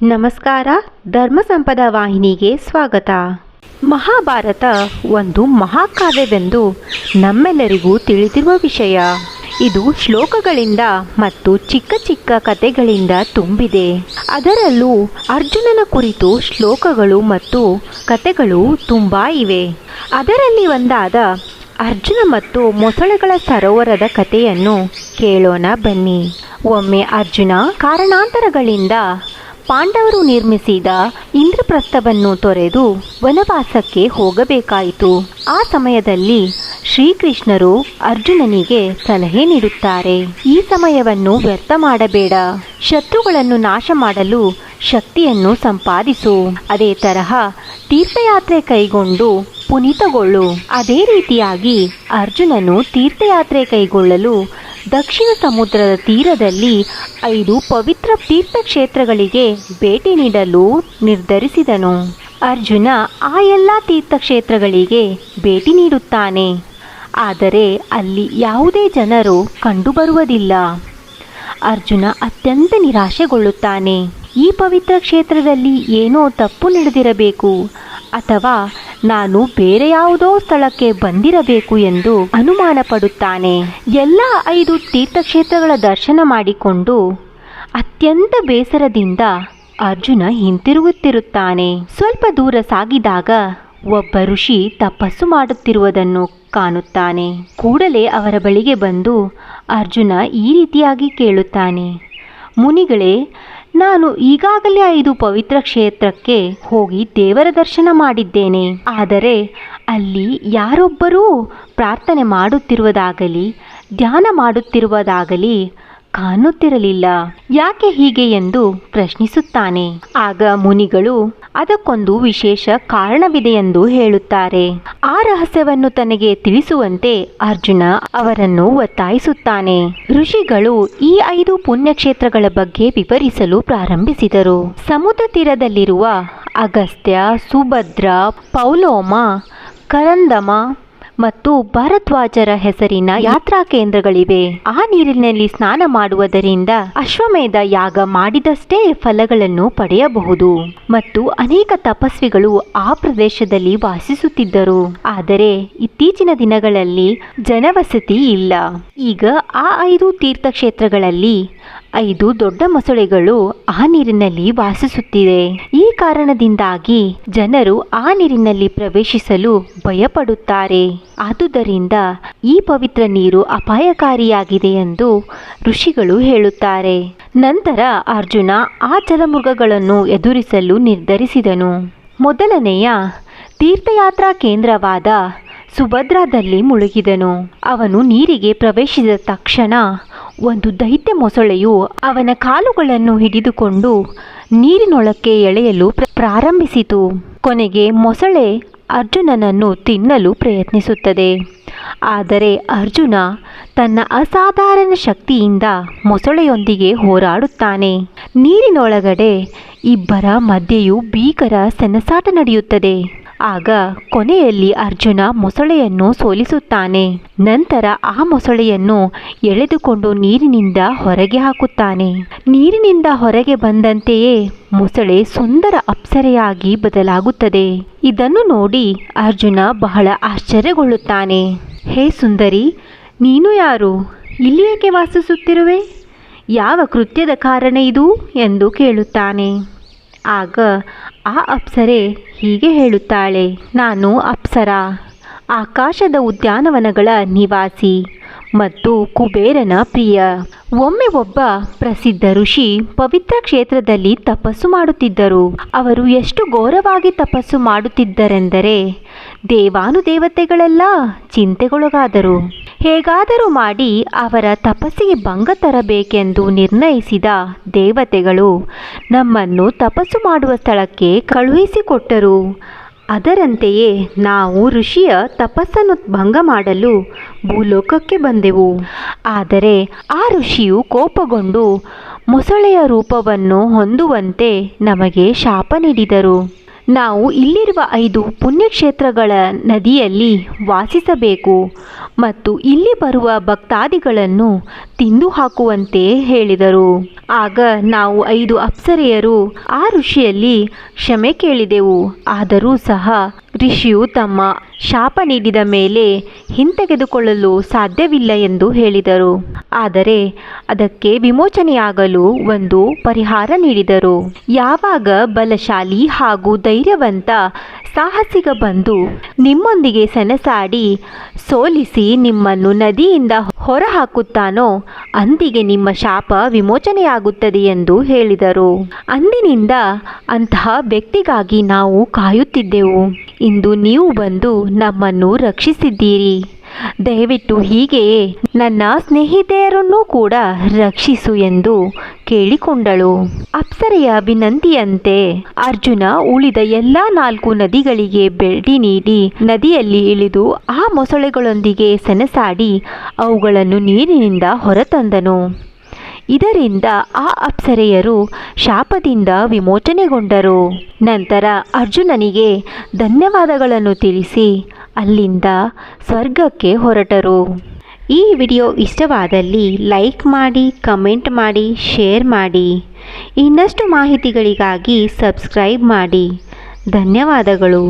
ನಮಸ್ಕಾರ. ಧರ್ಮ ಸಂಪದ ವಾಹಿನಿಗೆ ಸ್ವಾಗತ. ಮಹಾಭಾರತ ಒಂದು ಮಹಾಕಾವ್ಯವೆಂದು ನಮ್ಮೆಲ್ಲರಿಗೂ ತಿಳಿದಿರುವ ವಿಷಯ. ಇದು ಶ್ಲೋಕಗಳಿಂದ ಮತ್ತು ಚಿಕ್ಕ ಚಿಕ್ಕ ಕಥೆಗಳಿಂದ ತುಂಬಿದೆ. ಅದರಲ್ಲೂ ಅರ್ಜುನನ ಕುರಿತು ಶ್ಲೋಕಗಳು ಮತ್ತು ಕಥೆಗಳು ತುಂಬಾ ಇವೆ. ಅದರಲ್ಲಿ ಒಂದಾದ ಅರ್ಜುನ ಮತ್ತು ಮೊಸಳೆಗಳ ಸರೋವರದ ಕಥೆಯನ್ನು ಕೇಳೋಣ ಬನ್ನಿ. ಒಮ್ಮೆ ಅರ್ಜುನ ಕಾರಣಾಂತರಗಳಿಂದ ಪಾಂಡವರು ನಿರ್ಮಿಸಿದ ಇಂದ್ರಪ್ರಸ್ಥವನ್ನು ತೊರೆದು ವನವಾಸಕ್ಕೆ ಹೋಗಬೇಕಾಯಿತು. ಆ ಸಮಯದಲ್ಲಿ ಶ್ರೀಕೃಷ್ಣರು ಅರ್ಜುನನಿಗೆ ಸಲಹೆ ನೀಡುತ್ತಾರೆ. ಈ ಸಮಯವನ್ನು ವ್ಯರ್ಥ ಮಾಡಬೇಡ, ಶತ್ರುಗಳನ್ನು ನಾಶ ಮಾಡಲು ಶಕ್ತಿಯನ್ನು ಸಂಪಾದಿಸು. ಅದೇ ತರಹ ತೀರ್ಥಯಾತ್ರೆ ಕೈಗೊಂಡು ಪುನೀತಗೊಳ್ಳು. ಅದೇ ರೀತಿಯಾಗಿ ಅರ್ಜುನನು ತೀರ್ಥಯಾತ್ರೆ ಕೈಗೊಳ್ಳಲು ದಕ್ಷಿಣ ಸಮುದ್ರದ ತೀರದಲ್ಲಿ 5 ಪವಿತ್ರ ತೀರ್ಥಕ್ಷೇತ್ರಗಳಿಗೆ ಭೇಟಿ ನೀಡಲು ನಿರ್ಧರಿಸಿದನು. ಅರ್ಜುನ ಆ ಎಲ್ಲ ತೀರ್ಥಕ್ಷೇತ್ರಗಳಿಗೆ ಭೇಟಿ ನೀಡುತ್ತಾನೆ. ಆದರೆ ಅಲ್ಲಿ ಯಾವುದೇ ಜನರು ಕಂಡುಬರುವುದಿಲ್ಲ. ಅರ್ಜುನ ಅತ್ಯಂತ ನಿರಾಶೆಗೊಳ್ಳುತ್ತಾನೆ. ಈ ಪವಿತ್ರ ಕ್ಷೇತ್ರದಲ್ಲಿ ಏನೋ ತಪ್ಪು ನಡೆದಿರಬೇಕು ಅಥವಾ ನಾನು ಬೇರೆ ಯಾವುದೋ ಸ್ಥಳಕ್ಕೆ ಬಂದಿರಬೇಕು ಎಂದು ಅನುಮಾನ ಪಡುತ್ತಾನೆ. ಎಲ್ಲ 5 ತೀರ್ಥಕ್ಷೇತ್ರಗಳ ದರ್ಶನ ಮಾಡಿಕೊಂಡು ಅತ್ಯಂತ ಬೇಸರದಿಂದ ಅರ್ಜುನ ಹಿಂತಿರುಗುತ್ತಿರುತ್ತಾನೆ. ಸ್ವಲ್ಪ ದೂರ ಸಾಗಿದಾಗ ಒಬ್ಬ ಋಷಿ ತಪಸ್ಸು ಮಾಡುತ್ತಿರುವುದನ್ನು ಕಾಣುತ್ತಾನೆ. ಕೂಡಲೇ ಅವರ ಬಳಿಗೆ ಬಂದು ಅರ್ಜುನ ಈ ರೀತಿಯಾಗಿ ಕೇಳುತ್ತಾನೆ, ಮುನಿಗಳೇ, ನಾನು ಈಗಾಗಲೇ 5 ಪವಿತ್ರ ಕ್ಷೇತ್ರಕ್ಕೆ ಹೋಗಿ ದೇವರ ದರ್ಶನ ಮಾಡಿದ್ದೇನೆ. ಆದರೆ ಅಲ್ಲಿ ಯಾರೊಬ್ಬರೂ ಪ್ರಾರ್ಥನೆ ಮಾಡುತ್ತಿರುವುದಾಗಲಿ ಧ್ಯಾನ ಮಾಡುತ್ತಿರುವುದಾಗಲಿ ಕಾಣುತ್ತಿರಲಿಲ್ಲ. ಯಾಕೆ ಹೀಗೆ ಎಂದು ಪ್ರಶ್ನಿಸುತ್ತಾನೆ. ಆಗ ಮುನಿಗಳು ಅದಕ್ಕೊಂದು ವಿಶೇಷ ಕಾರಣವಿದೆ ಎಂದು ಹೇಳುತ್ತಾರೆ. ಆ ರಹಸ್ಯವನ್ನು ತನಗೆ ತಿಳಿಸುವಂತೆ ಅರ್ಜುನ ಅವರನ್ನು ಒತ್ತಾಯಿಸುತ್ತಾನೆ. ಋಷಿಗಳು ಈ 5 ಪುಣ್ಯಕ್ಷೇತ್ರಗಳ ಬಗ್ಗೆ ವಿವರಿಸಲು ಪ್ರಾರಂಭಿಸಿದರು. ಸಮುದ್ರ ತೀರದಲ್ಲಿರುವ ಅಗಸ್ತ್ಯ, ಸುಭದ್ರ, ಪೌಲೋಮ, ಕರಂದಮ ಮತ್ತು ಭಾರದ್ವಾಜರ ಹೆಸರಿನ ಯಾತ್ರಾ ಕೇಂದ್ರಗಳಿವೆ. ಆ ನೀರಿನಲ್ಲಿ ಸ್ನಾನ ಮಾಡುವುದರಿಂದ ಅಶ್ವಮೇಧ ಯಾಗ ಮಾಡಿದಷ್ಟೇ ಫಲಗಳನ್ನು ಪಡೆಯಬಹುದು ಮತ್ತು ಅನೇಕ ತಪಸ್ವಿಗಳು ಆ ಪ್ರದೇಶದಲ್ಲಿ ವಾಸಿಸುತ್ತಿದ್ದರು. ಆದರೆ ಇತ್ತೀಚಿನ ದಿನಗಳಲ್ಲಿ ಜನವಸತಿ ಇಲ್ಲ. ಈಗ ಆ 5 ತೀರ್ಥಕ್ಷೇತ್ರಗಳಲ್ಲಿ 5 ದೊಡ್ಡ ಮೊಸಳೆಗಳು ಆ ನೀರಿನಲ್ಲಿ ವಾಸಿಸುತ್ತಿದೆ. ಈ ಕಾರಣದಿಂದಾಗಿ ಜನರು ಆ ನೀರಿನಲ್ಲಿ ಪ್ರವೇಶಿಸಲು ಭಯಪಡುತ್ತಾರೆ. ಆದುದರಿಂದ ಈ ಪವಿತ್ರ ನೀರು ಅಪಾಯಕಾರಿಯಾಗಿದೆ ಎಂದು ಋಷಿಗಳು ಹೇಳುತ್ತಾರೆ. ನಂತರ ಅರ್ಜುನ ಆ ಜಲಮೃಗಗಳನ್ನು ಎದುರಿಸಲು ನಿರ್ಧರಿಸಿದನು. ಮೊದಲನೆಯ ತೀರ್ಥಯಾತ್ರಾ ಕೇಂದ್ರವಾದ ಸುಭದ್ರಾದಲ್ಲಿ ಮುಳುಗಿದನು. ಅವನು ನೀರಿಗೆ ಪ್ರವೇಶಿಸಿದ ತಕ್ಷಣ ಒಂದು ದೈತ್ಯ ಮೊಸಳೆಯು ಅವನ ಕಾಲುಗಳನ್ನು ಹಿಡಿದುಕೊಂಡು ನೀರಿನೊಳಕ್ಕೆ ಎಳೆಯಲು ಪ್ರಾರಂಭಿಸಿತು. ಕೊನೆಗೆ ಮೊಸಳೆ ಅರ್ಜುನನನ್ನು ತಿನ್ನಲು ಪ್ರಯತ್ನಿಸುತ್ತದೆ. ಆದರೆ ಅರ್ಜುನ ತನ್ನ ಅಸಾಧಾರಣ ಶಕ್ತಿಯಿಂದ ಮೊಸಳೆಯೊಂದಿಗೆ ಹೋರಾಡುತ್ತಾನೆ. ನೀರಿನೊಳಗಡೆ ಇಬ್ಬರ ಮಧ್ಯೆಯೂ ಭೀಕರ ಸೆಣಸಾಟ ನಡೆಯುತ್ತದೆ. ಆಗ ಕೊನೆಯಲ್ಲಿ ಅರ್ಜುನ ಮೊಸಳೆಯನ್ನು ಸೋಲಿಸುತ್ತಾನೆ. ನಂತರ ಆ ಮೊಸಳೆಯನ್ನು ಎಳೆದುಕೊಂಡು ನೀರಿನಿಂದ ಹೊರಗೆ ಹಾಕುತ್ತಾನೆ. ನೀರಿನಿಂದ ಹೊರಗೆ ಬಂದಂತೆಯೇ ಮೊಸಳೆ ಸುಂದರ ಅಪ್ಸರೆಯಾಗಿ ಬದಲಾಗುತ್ತದೆ. ಇದನ್ನು ನೋಡಿ ಅರ್ಜುನ ಬಹಳ ಆಶ್ಚರ್ಯಗೊಳ್ಳುತ್ತಾನೆ. ಹೇ ಸುಂದರಿ, ನೀನು ಯಾರು? ಇಲ್ಲಿ ಏಕೆ ವಾಸಿಸುತ್ತಿರುವೆ? ಯಾವ ಕೃತ್ಯದ ಕಾರಣ ಇದು ಎಂದು ಕೇಳುತ್ತಾನೆ. ಆಗ ಆ ಅಪ್ಸರೆ ಹೀಗೆ ಹೇಳುತ್ತಾಳೆ, ನಾನು ಅಪ್ಸರಾ, ಆಕಾಶದ ಉದ್ಯಾನವನಗಳ ನಿವಾಸಿ ಮತ್ತು ಕುಬೇರನ ಪ್ರಿಯ. ಒಮ್ಮೆ ಒಬ್ಬ ಪ್ರಸಿದ್ಧ ಋಷಿ ಪವಿತ್ರ ಕ್ಷೇತ್ರದಲ್ಲಿ ತಪಸ್ಸು ಮಾಡುತ್ತಿದ್ದರು. ಅವರು ಎಷ್ಟು ಘೋರವಾಗಿ ತಪಸ್ಸು ಮಾಡುತ್ತಿದ್ದರೆಂದರೆ ದೇವಾನುದೇವತೆಗಳೆಲ್ಲ ಚಿಂತೆಗೊಳಗಾದರು. ಹೇಗಾದರೂ ಮಾಡಿ ಅವರ ತಪಸ್ಸಿಗೆ ಭಂಗ ತರಬೇಕೆಂದು ನಿರ್ಣಯಿಸಿದ ದೇವತೆಗಳು ನಮ್ಮನ್ನು ತಪಸ್ಸು ಮಾಡುವ ಸ್ಥಳಕ್ಕೆ ಕಳುಹಿಸಿಕೊಟ್ಟರು. ಅದರಂತೆಯೇ ನಾವು ಋಷಿಯ ತಪಸ್ಸನ್ನು ಭಂಗ ಮಾಡಲು ಭೂಲೋಕಕ್ಕೆ ಬಂದೆವು. ಆದರೆ ಆ ಋಷಿಯು ಕೋಪಗೊಂಡು ಮೊಸಳೆಯ ರೂಪವನ್ನು ಹೊಂದುವಂತೆ ನಮಗೆ ಶಾಪ ನೀಡಿದರು. ನಾವು ಇಲ್ಲಿರುವ 5 ಪುಣ್ಯಕ್ಷೇತ್ರಗಳ ನದಿಯಲ್ಲಿ ವಾಸಿಸಬೇಕು ಮತ್ತು ಇಲ್ಲಿ ಬರುವ ಭಕ್ತಾದಿಗಳನ್ನು ತಿಂದು ಹಾಕುವಂತೆ ಹೇಳಿದರು. ಆಗ ನಾವು 5 ಅಪ್ಸರೆಯರು ಆ ಋಷಿಯಲ್ಲಿ ಕ್ಷಮೆ ಕೇಳಿದೆವು. ಆದರೂ ಸಹ ಋಷಿಯು ತಮ್ಮ ಶಾಪ ನೀಡಿದ ಮೇಲೆ ಹಿಂತೆಗೆದುಕೊಳ್ಳಲು ಸಾಧ್ಯವಿಲ್ಲ ಎಂದು ಹೇಳಿದರು. ಆದರೆ ಅದಕ್ಕೆ ವಿಮೋಚನೆಯಾಗಲು ಒಂದು ಪರಿಹಾರ ನೀಡಿದರು. ಯಾವಾಗ ಬಲಶಾಲಿ ಹಾಗೂ ಧೈರ್ಯವಂತ ಸಾಹಸಿಗ ಬಂದು ನಿಮ್ಮೊಂದಿಗೆ ಸೆಣಸಾಡಿ ಸೋಲಿಸಿ ನಿಮ್ಮನ್ನು ನದಿಯಿಂದ ಹೊರಹಾಕುತ್ತಾನೋ ಅಂದಿಗೆ ನಿಮ್ಮ ಶಾಪ ವಿಮೋಚನೆಯಾಗುತ್ತದೆ ಎಂದು ಹೇಳಿದರು. ಅಂದಿನಿಂದ ಅಂತಹ ವ್ಯಕ್ತಿಗಾಗಿ ನಾವು ಕಾಯುತ್ತಿದ್ದೆವು. ಇಂದು ನೀವು ಬಂದು ನಮ್ಮನ್ನು ರಕ್ಷಿಸಿದ್ದೀರಿ. ದಯವಿಟ್ಟು ಹೀಗೆಯೇ ನನ್ನ ಸ್ನೇಹಿತೆಯರನ್ನೂ ಕೂಡ ರಕ್ಷಿಸು ಎಂದು ಕೇಳಿಕೊಂಡಳು. ಅಪ್ಸರೆಯ ವಿನಂತಿಯಂತೆ ಅರ್ಜುನ ಉಳಿದ ಎಲ್ಲ 4 ನದಿಗಳಿಗೆ ಭೇಟಿ ನೀಡಿ ನದಿಯಲ್ಲಿ ಇಳಿದು ಆ ಮೊಸಳೆಗಳೊಂದಿಗೆ ಸೆಣಸಾಡಿ ಅವುಗಳನ್ನು ನೀರಿನಿಂದ ಹೊರತಂದನು. ಇದರಿಂದ ಆ ಅಪ್ಸರೆಯರು ಶಾಪದಿಂದ ವಿಮೋಚನೆಗೊಂಡರು. ನಂತರ ಅರ್ಜುನನಿಗೆ ಧನ್ಯವಾದಗಳನ್ನು ತಿಳಿಸಿ ಅಲ್ಲಿಂದ ಸ್ವರ್ಗಕ್ಕೆ ಹೊರಟರು. ಈ ವಿಡಿಯೋ ಇಷ್ಟವಾದಲ್ಲಿ ಲೈಕ್ ಮಾಡಿ, ಕಮೆಂಟ್ ಮಾಡಿ, ಶೇರ್ ಮಾಡಿ. ಇನ್ನಷ್ಟು ಮಾಹಿತಿಗಳಿಗಾಗಿ ಸಬ್ಸ್ಕ್ರೈಬ್ ಮಾಡಿ. ಧನ್ಯವಾದಗಳು.